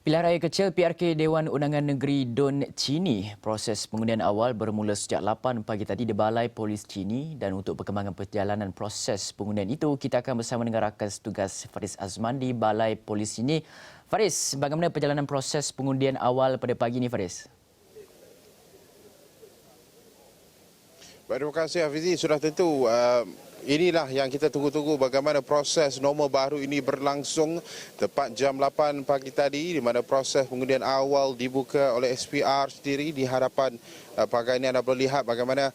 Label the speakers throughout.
Speaker 1: Pilihan raya kecil PRK Dewan Undangan Negeri Don Chini. Proses pengundian awal bermula sejak 8 pagi tadi di Balai Polis Chini dan untuk perkembangan perjalanan proses pengundian itu, kita akan bersama dengan rakan tugas Faris Azman di Balai Polis Chini. Faris, bagaimana perjalanan proses pengundian awal pada pagi ini, Faris?
Speaker 2: Baik, terima kasih Hafizi. Sudah tentu inilah yang kita tunggu-tunggu, bagaimana proses nombor baru ini berlangsung tepat jam 8 pagi tadi, di mana proses pengundian awal dibuka oleh SPR sendiri di hadapan pagi ini. Anda boleh lihat bagaimana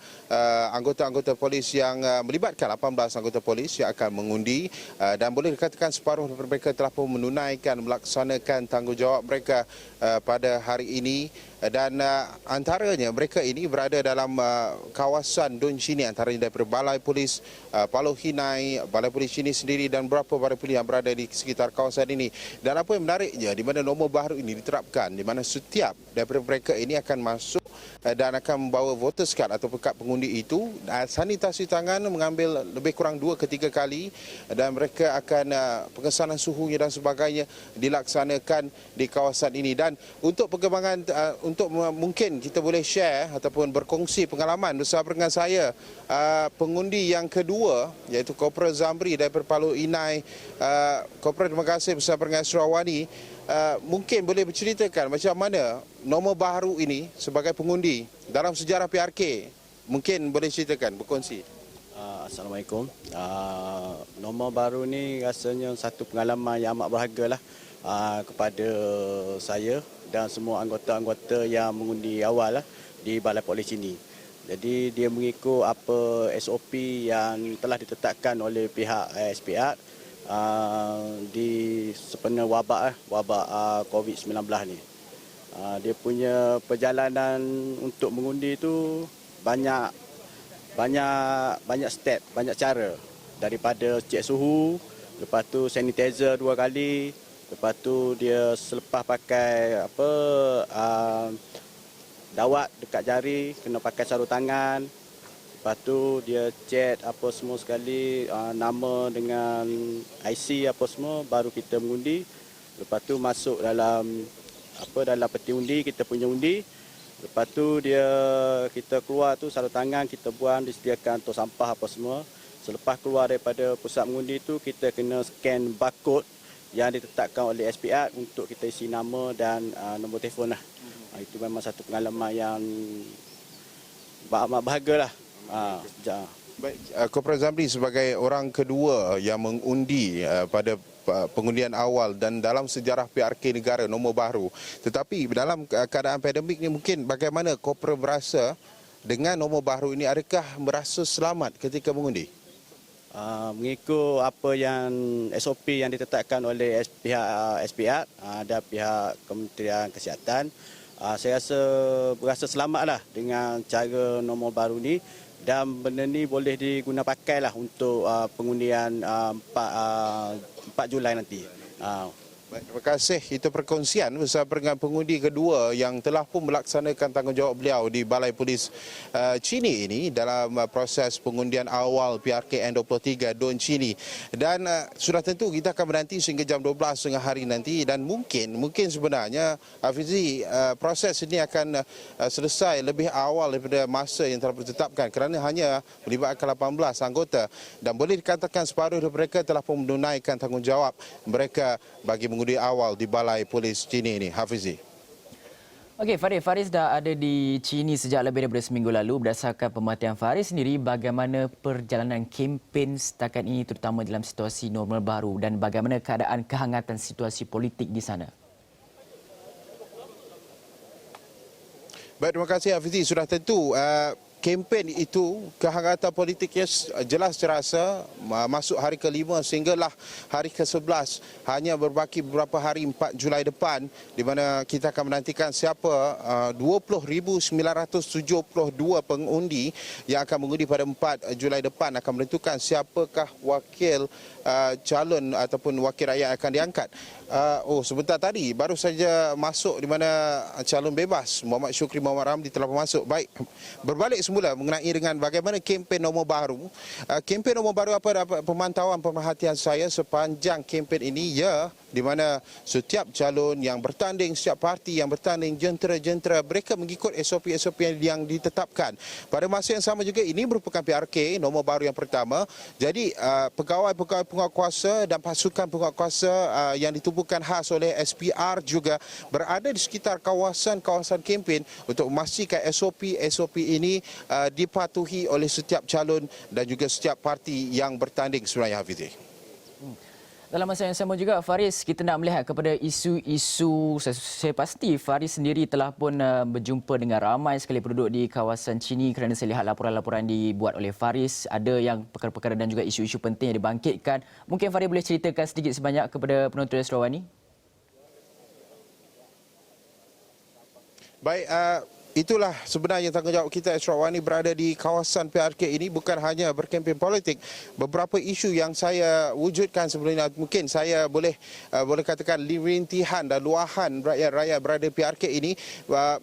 Speaker 2: anggota-anggota polis yang melibatkan 18 anggota polis yang akan mengundi dan boleh dikatakan separuh daripada mereka telah pun menunaikan, melaksanakan tanggungjawab mereka pada hari ini. Dan antaranya mereka ini berada dalam kawasan Don Chini, antaranya daripada Balai Polis Paloh Hinai, Balai Polis Chini sendiri dan beberapa balai polis yang berada di sekitar kawasan ini. Dan apa yang menariknya, di mana nombor baru ini diterapkan, di mana setiap daripada mereka ini akan masuk dan akan membawa voters card atau kad pengundi itu, sanitasi tangan mengambil lebih kurang 2 ke 3 kali dan mereka akan pengesanan suhunya dan sebagainya dilaksanakan di kawasan ini. Dan untuk perkembangan, untuk mungkin kita boleh share ataupun berkongsi pengalaman bersama dengan saya, pengundi yang kedua iaitu Korporal Zamri daripada Paloh Inai. Korporal, terima kasih bersama dengan Surawani. Mungkin boleh berceritakan macam mana nombor baru ini sebagai pengundi dalam sejarah PRK. Mungkin boleh ceritakan, berkongsi.
Speaker 3: Assalamualaikum. Nombor baru ni rasanya satu pengalaman yang amat berharga lah kepada saya dan semua anggota-anggota yang mengundi awal lah di Balai Polis ini. Jadi dia mengikut apa SOP yang telah ditetapkan oleh pihak SPR di sepenuh wabak COVID-19 ni. Dia punya perjalanan untuk mengundi itu banyak step, banyak cara. Daripada cek suhu, lepas tu sanitizer 2 kali, lepas tu dia selepas pakai dawat dekat jari kena pakai sarung tangan. Lepas tu dia cek apa semua sekali, nama dengan IC apa semua, baru kita mengundi. Lepas tu masuk dalam peti undi, kita punya undi. Lepas tu kita keluar tu sarung tangan kita buang, disediakan untuk sampah apa semua. Selepas keluar daripada pusat mengundi tu, kita kena scan barcode yang ditetapkan oleh SPR untuk kita isi nama dan nombor telefon lah. Itu memang satu pengalaman yang amat bahagia lah.
Speaker 2: Baik, Korporal Zamri sebagai orang kedua yang mengundi pada pengundian awal dan dalam sejarah PRK negara nombor baru. Tetapi dalam keadaan pandemik ni, mungkin bagaimana Korporal berasa dengan nombor baru ini? Adakah merasa selamat ketika mengundi?
Speaker 3: Mengikut apa yang SOP yang ditetapkan oleh pihak SPR dan pihak Kementerian Kesihatan, saya berasa selamatlah dengan cara nombor baru ni. Dan benda ni boleh diguna pakailah untuk pengundian 4 Julai nanti.
Speaker 2: Baik, terima kasih. Itu perkongsian bersama dengan pengundi kedua yang telah pun melaksanakan tanggungjawab beliau di Balai Polis Chini ini dalam proses pengundian awal PRK N23 Don Chini. Dan sudah tentu kita akan menanti sehingga jam 12 tengah hari nanti dan mungkin sebenarnya Hafizi, proses ini akan selesai lebih awal daripada masa yang telah ditetapkan kerana hanya melibatkan 18 anggota dan boleh dikatakan separuh dari mereka telah pun menunaikan tanggungjawab mereka bagi mengundi awal di Balai Polis Chini ini. Hafizi.
Speaker 1: Okey, Faris dah ada di Chini sejak lebih daripada seminggu lalu. Berdasarkan pemerhatian Faris sendiri, bagaimana perjalanan kempen setakat ini terutama dalam situasi normal baru dan bagaimana keadaan kehangatan situasi politik di sana?
Speaker 2: Baik, terima kasih Hafizi. Sudah tentu kempen itu kehangatan politiknya jelas terasa masuk hari ke-5 sehinggalah hari ke-11. Hanya berbaki beberapa hari 4 Julai depan di mana kita akan menantikan siapa 20,972 pengundi yang akan mengundi pada 4 Julai depan akan menentukan siapakah wakil calon ataupun wakil rakyat akan diangkat. Sebentar tadi baru saja masuk di mana calon bebas Muhammad Syukri Muhammad Ramli telah masuk. Baik, berbalik semula mengenai dengan bagaimana kempen nombor baru. Kempen nombor baru, apa pemantauan pemerhatian saya sepanjang kempen ini, di mana setiap calon yang bertanding, setiap parti yang bertanding, jentera-jentera, mereka mengikut SOP-SOP yang ditetapkan. Pada masa yang sama juga, ini merupakan PRK, nombor baru yang pertama. Jadi pegawai-pegawai penguatkuasa dan pasukan penguatkuasa yang ditubuhkan khas oleh SPR juga berada di sekitar kawasan-kawasan kempen untuk memastikan SOP ini dipatuhi oleh setiap calon dan juga setiap parti yang bertanding sebenarnya, Hafizi.
Speaker 1: Dalam masa yang sama juga, Faris, kita nak melihat kepada isu-isu, saya pasti Faris sendiri telah pun berjumpa dengan ramai sekali penduduk di kawasan Chini kerana saya lihat laporan-laporan dibuat oleh Faris. Ada yang perkara-perkara dan juga isu-isu penting yang dibangkitkan. Mungkin Faris boleh ceritakan sedikit sebanyak kepada penonton Sarawak ini?
Speaker 2: Baik, itulah sebenarnya tanggungjawab kita Sarawak ini berada di kawasan PRK ini bukan hanya berkempen politik. Beberapa isu yang saya wujudkan sebelumnya, mungkin saya boleh katakan rintihan dan luahan rakyat-rakyat berada di PRK ini,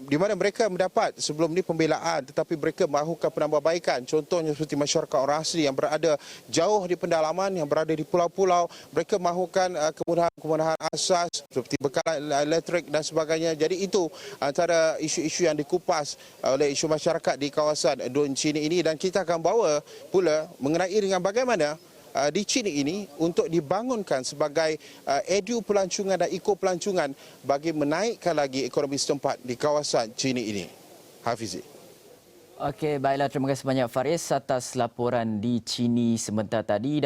Speaker 2: di mana mereka mendapat sebelum ini pembelaan, tetapi mereka mahukan penambahbaikan. Contohnya seperti masyarakat orang asli yang berada jauh di pendalaman, yang berada di pulau-pulau, mereka mahukan kemudahan asas seperti bekalan elektrik dan sebagainya. Jadi itu antara isu-isu yang dikupas oleh isu masyarakat di kawasan Don Chini ini, dan kita akan bawa pula mengenai dengan bagaimana di Chini ini untuk dibangunkan sebagai edu pelancongan dan eko pelancongan bagi menaikkan lagi ekonomi setempat di kawasan Chini ini. Hafizi.
Speaker 1: Okey, baiklah, terima kasih banyak Faris atas laporan di Chini sebentar tadi.